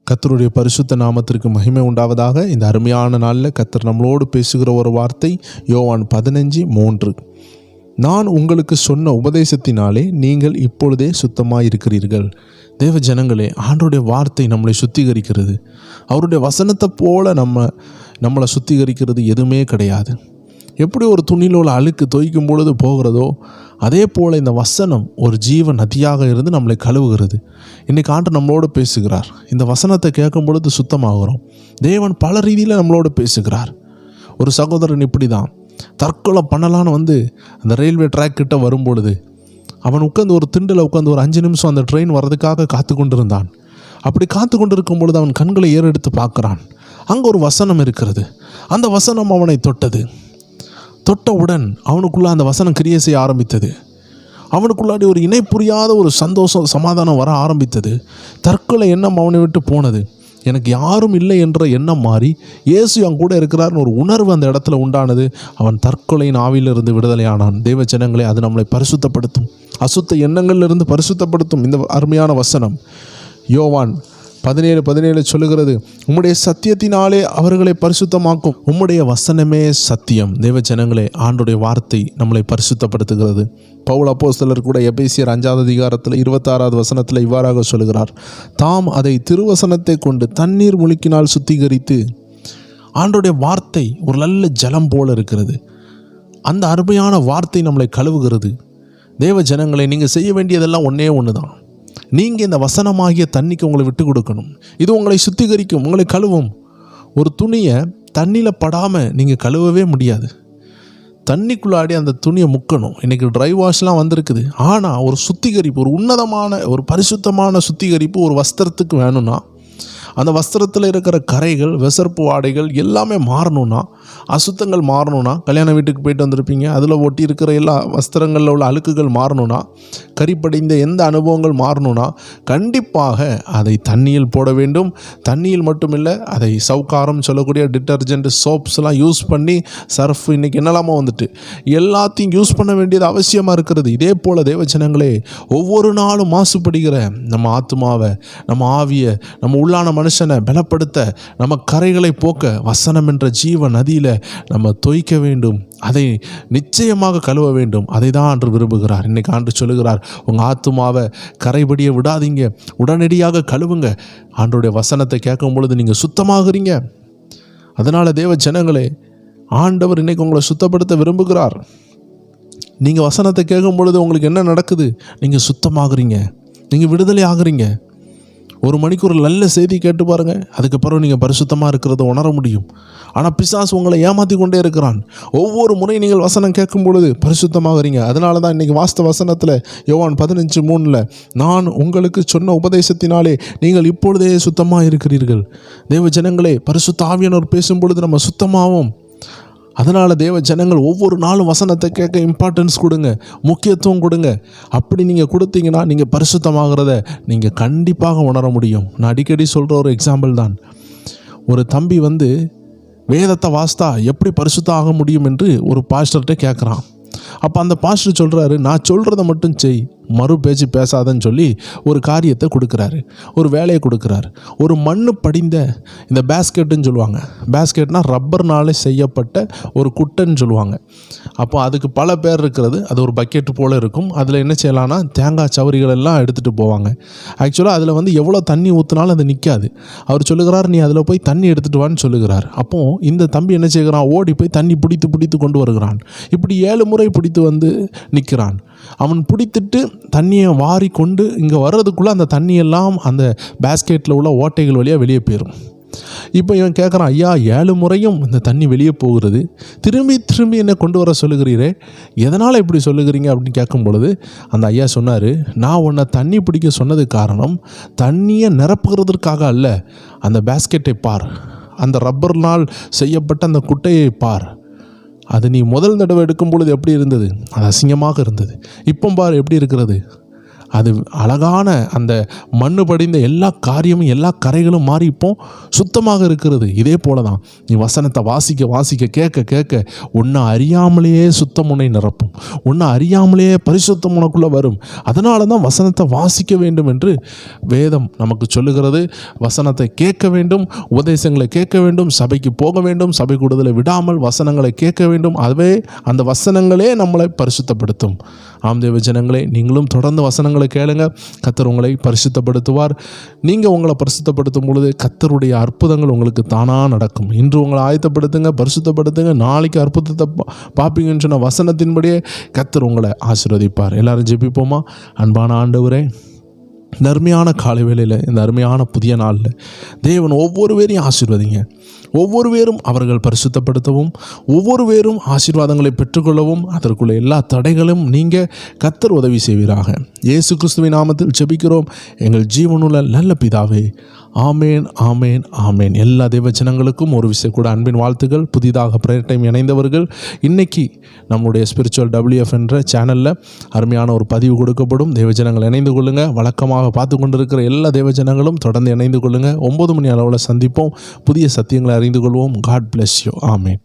கர்த்தருடைய பரிசுத்த நாமத்திற்கு மகிமை உண்டாவதாக. இந்த அருமையான நாளில் கர்த்தர் நம்மளோடு பேசுகிற ஒரு வார்த்தை யோவான் 15:3. நான் உங்களுக்கு சொன்ன உபதேசத்தினாலே நீங்கள் இப்பொழுதே சுத்தமாக இருக்கிறீர்கள். தேவ ஜனங்களே, ஆண்டோடைய வார்த்தை நம்மளை சுத்திகரிக்கிறது. அவருடைய வசனத்தை போல நம்மளை சுத்திகரிக்கிறது எதுவுமே கிடையாது. எப்படி ஒரு துணியில் உள்ள அழுக்கு தோய்க்கும் பொழுது போகிறதோ அதே போல் இந்த வசனம் ஒரு ஜீவ நதியாக இருந்து நம்மளை கழுவுகிறது. இன்றைக்கி ஆண்டு நம்மளோடு பேசுகிறார். இந்த வசனத்தை கேட்கும் பொழுது சுத்தமாகிறோம். தேவன் பல ரீதியில் நம்மளோடு பேசுகிறார். ஒரு சகோதரன் இப்படி தான் தற்கொலை பண்ணலான்னு அந்த ரயில்வே ட்ராக் கிட்ட வரும் பொழுது அவன் உட்காந்து ஒரு திண்டில் உட்காந்து ஒரு 5 நிமிஷம் அந்த ட்ரெயின் வர்றதுக்காக காத்து கொண்டிருந்தான். அப்படி காத்து கொண்டிருக்கும் பொழுது அவன் கண்களை ஏறெடுத்து பார்க்குறான். அங்கே ஒரு வசனம் இருக்கிறது. அந்த வசனம் அவனை தொட்டவுடன் அவனுக்குள்ளே அந்த வசனம் கிரியை செய்ய ஆரம்பித்தது. அவனுக்குள்ளாடி ஒரு இணை புரியாத ஒரு சந்தோஷம், சமாதானம் வர ஆரம்பித்தது. தற்கொலை எண்ணம் அவனை விட்டு போனது. எனக்கு யாரும் இல்லை என்ற எண்ணம் மாறி இயேசு என் கூட இருக்கிறார்னு ஒரு உணர்வு அந்த இடத்துல உண்டானது. அவன் தற்கொலையின் ஆவியிலிருந்து விடுதலையானான். தேவ ஜனங்களே, அது நம்மளை பரிசுத்தப்படுத்தும். அசுத்த எண்ணங்களிலிருந்து பரிசுத்தப்படுத்தும் இந்த அருமையான வசனம். யோவான் 17:17 சொல்லுகிறது, உம்முடைய சத்தியத்தினாலே அவர்களை பரிசுத்தமாக்கும். உம்முடைய வசனமே சத்தியம். தேவ ஜனங்களே, ஆண்டுடைய வார்த்தை நம்மளை பரிசுத்தப்படுத்துகிறது. பவுல் அப்போஸ்தலர் கூட எபேசியர் 5வது அதிகாரத்தில் 26வது வசனத்தில் இவ்வாறாக சொல்லுகிறார், தாம் அதை திருவசனத்தை கொண்டு தண்ணீர் முழுக்கினால் சுத்திகரித்து. ஆண்டுடைய வார்த்தை ஒரு நல்ல ஜலம் போல இருக்கிறது. அந்த அருமையான வார்த்தை நம்மளை கழுவுகிறது. தேவ ஜனங்களை, நீங்கள் செய்ய வேண்டியதெல்லாம் ஒன்று தான். நீங்கள் இந்த வசனமாகிய தண்ணிக்கு உங்களை விட்டு கொடுக்கணும். இது உங்களை சுத்திகரிக்கும், உங்களை கழுவும். ஒரு துணியை தண்ணியில் படாமல் நீங்கள் கழுவவே முடியாது. தண்ணிக்குள்ளாடி அந்த துணியை முக்கணும். இன்றைக்கி ட்ரை வாஷ்லாம் வந்திருக்குது. ஆனால் ஒரு சுத்திகரிப்பு, ஒரு உன்னதமான ஒரு பரிசுத்தமான சுத்திகரிப்பு ஒரு வஸ்திரத்துக்கு வேணும்னா, அந்த வஸ்திரத்தில் இருக்கிற கரைகள், விசர்ப்பு வாடைகள் எல்லாமே மாறணும்னா, அசுத்தங்கள் மாறணும்னா, கல்யாண வீட்டுக்கு போயிட்டு வந்திருப்பீங்க, அதில் ஒட்டி இருக்கிற எல்லா வஸ்திரங்களில் உள்ள அழுக்குகள் மாறணும்னா, கரிப்படைந்த எந்த அனுபவங்கள் மாறணும்னா, கண்டிப்பாக அதை தண்ணியில் போட வேண்டும். தண்ணியில் மட்டுமில்லை, அதை சவுக்காரம் சொல்லக்கூடிய டிட்டர்ஜென்ட், சோப்ஸ்லாம் யூஸ் பண்ணி, சர்ஃப், இன்றைக்கி என்னெல்லாமோ எல்லாத்தையும் யூஸ் பண்ண வேண்டியது அவசியமாக இருக்கிறது. இதே போல் தேவஜனங்களே, ஒவ்வொரு நாளும் மாசுபடுகிற நம்ம ஆத்மாவை, நம்ம ஆவியை, நம்ம உள்ளான மனுஷனை பலப்படுத்த, நம்ம கரைகளை போக்க வசனம் என்ற ஜீவ நதியில் நம்ம தோய்க்க வேண்டும். அதை நிச்சயமாக கழுவ வேண்டும். அதை தான் ஆண்டு விரும்புகிறார். இன்னைக்கு ஆண்டு சொல்லுகிறார், உங்கள் ஆத்துமாவை கரைபடிய விடாதீங்க, உடனடியாக கழுவுங்க. ஆண்டோடைய வசனத்தை கேட்கும் பொழுது நீங்கள் சுத்தமாகறீங்க. அதனால் தேவ ஜனங்களே, ஆண்டவர் இன்னைக்கு உங்களை சுத்தப்படுத்த விரும்புகிறார். நீங்கள் வசனத்தை கேட்கும் பொழுது உங்களுக்கு என்ன நடக்குது? நீங்கள் சுத்தமாகறீங்க, நீங்கள் விடுதலை ஆகுறீங்க. ஒரு மணிக்கு ஒரு நல்ல செய்தி கேட்டு பாருங்கள், அதுக்கப்புறம் நீங்கள் பரிசுத்தமாக இருக்கிறத உணர முடியும். ஆனால் பிசாசு உங்களை ஏமாற்றி கொண்டே இருக்கிறான். ஒவ்வொரு முறை நீங்கள் வசனம் கேட்கும் பொழுது பரிசுத்தமாகறீங்க. அதனால தான் இன்றைக்கி வாஸ்த வசனத்தில் யோவான் 15:3 நான் உங்களுக்கு சொன்ன உபதேசத்தினாலே நீங்கள் இப்பொழுதே சுத்தமாக இருக்கிறீர்கள். தேவ ஜனங்களே, பரிசுத்த ஆவியானவர் பேசும் பொழுது நம்ம சுத்தமாகவும். அதனால் தேவ ஜனங்கள் ஒவ்வொரு நாளும் வசனத்தை கேட்க இம்பார்ட்டன்ஸ் கொடுங்க, முக்கியத்துவம் கொடுங்க. அப்படி நீங்கள் கொடுத்தீங்கன்னா நீங்கள் பரிசுத்தமாகிறத நீங்கள் கண்டிப்பாக உணர முடியும். நான் அடிக்கடி சொல்கிற ஒரு எக்ஸாம்பிள் தான். ஒரு தம்பி வேதத்தை வாஸ்தா எப்படி பரிசுத்தம் ஆக முடியும் என்று ஒரு பாஸ்டர்கிட்ட கேட்குறான். அப்போ அந்த பாஸ்டர் சொல்கிறாரு, நான் சொல்கிறத மட்டும் செய், மறு பேச்சு பேசாதன்னு சொல்லி ஒரு காரியத்தை கொடுக்குறாரு, ஒரு வேலையை கொடுக்குறாரு. ஒரு மண்ணு படிந்த இந்த பேஸ்கெட்டுன்னு சொல்லுவாங்க. பேஸ்கெட்னால் ரப்பர்னாலே செய்யப்பட்ட ஒரு குட்டைன்னு சொல்லுவாங்க. அப்போ அதுக்கு பல பேர் இருக்கிறது. அது ஒரு பக்கெட்டு போல் இருக்கும். அதில் என்ன செய்யலான்னா, தேங்காய் சவரிகள் எல்லாம் எடுத்துகிட்டு போவாங்க. ஆக்சுவலாக அதில் எவ்வளோ தண்ணி ஊற்றினாலும் அது நிற்காது. அவர் சொல்லுகிறார், நீ அதில் போய் தண்ணி எடுத்துகிட்டு வான்னு சொல்லுகிறார். அப்போது இந்த தம்பி என்ன செய்கிறான், ஓடி போய் தண்ணி பிடித்து கொண்டு வருகிறான். இப்படி 7 முறை பிடித்து நிற்கிறான். அவன் பிடித்துட்டு தண்ணியை வாரி கொண்டு இங்கே வர்றதுக்குள்ளே அந்த தண்ணியெல்லாம் அந்த பேஸ்கெட்டில் உள்ள ஓட்டைகள் வழியாக வெளியே போயிடும். இப்போ இவன் கேட்குறான், ஐயா 7 முறையும் இந்த தண்ணி வெளியே போகிறது, திரும்பி என்ன கொண்டு வர சொல்லுகிறீரே, எதனால் இப்படி சொல்லுகிறீங்க அப்படின்னு கேட்கும் பொழுது அந்த ஐயா சொன்னார், நான் உன்னை தண்ணி பிடிக்க சொன்னது காரணம் தண்ணியை நிரப்புகிறதுக்காக அல்ல. அந்த பேஸ்கெட்டை பார், அந்த ரப்பர்னால் செய்யப்பட்ட அந்த குட்டையை பார். அது நீ முதல் தடவை எடுக்கும் பொழுது எப்படி இருந்தது? அது அசிங்கமாக இருந்தது. இப்போ பார் எப்படி இருக்கிறது. அது அழகான அந்த மண்ணு படிந்த எல்லா காரியமும் எல்லா கரைகளும் மாறி இப்போ சுத்தமாக இருக்கிறது. இதே போல தான் நீ வசனத்தை வாசிக்க வாசிக்க கேட்க கேட்க உன்னை அறியாமலேயே சுத்தம் உன்னை நிரப்பும், உன்னை அறியாமலேயே பரிசுத்தம் உனக்குள்ளே வரும். அதனால தான் வசனத்தை வாசிக்க வேண்டும் என்று வேதம் நமக்கு சொல்லுகிறது. வசனத்தை கேட்க வேண்டும், உபதேசங்களை கேட்க வேண்டும், சபைக்கு போக வேண்டும், சபை கூடுதலை விடாமல் வசனங்களை கேட்க வேண்டும். அதுவே அந்த வசனங்களே நம்மளை பரிசுத்தப்படுத்தும். ஆம் தேவ ஜனங்களே, நீங்களும் தொடர்ந்து வசனங்களை கேளுங்க. கர்த்தர் உங்களை பரிசுத்தப்படுத்துவார். நீங்கள் உங்களை பரிசுத்தப்படுத்தும் பொழுது கர்த்தருடைய அற்புதங்கள் உங்களுக்கு தானாக நடக்கும். இன்று உங்களை ஆயத்தப்படுத்துங்க, பரிசுத்தப்படுத்துங்க. நாளைக்கு அற்புதத்தை பார்ப்பீங்கன்னு சொன்ன வசனத்தின்படியே கர்த்தர் உங்களை ஆசீர்வதிப்பார். எல்லாரும் ஜெபிப்போமா? அன்பான ஆண்டவரே, இந்த அருமையான காலை வேளையில், இந்த அருமையான புதிய நாளில் தேவன் ஒவ்வொரு பேரையும் ஆசீர்வதிங்க. ஒவ்வொரு பேரும் அவர்கள் பரிசுத்தப்படுத்தவும், ஒவ்வொரு பேரும் ஆசீர்வாதங்களை பெற்றுக்கொள்ளவும், அதற்குள்ள எல்லா தடைகளும் நீங்கள் கர்த்தர் உதவி செய்வீராக. இயேசு கிறிஸ்துவின் நாமத்தில் ஜெபிக்கிறோம் எங்கள் ஜீவனுள்ள நல்ல பிதாவே. ஆமேன், ஆமேன், ஆமேன். எல்லா தேவஜனங்களுக்கும் ஒரு விஷயம் கூட அன்பின் வாழ்த்துக்கள். புதிதாக பிரேயர் டைம் இணைந்தவர்கள், இன்றைக்கி நம்முடைய ஸ்பிரிச்சுவல் WF என்ற சேனலில் அருமையான ஒரு பதிவு கொடுக்கப்படும். தேவஜனங்கள் இணைந்து கொள்ளுங்கள். வழக்கமாக பார்த்து கொண்டிருக்கிற எல்லா தேவஜனங்களும் தொடர்ந்து இணைந்து கொள்ளுங்கள். 9 மணி அளவில் சந்திப்போம். புதிய சத்தியங்களை அறிந்து கொள்வோம். God bless you. ஆமேன்.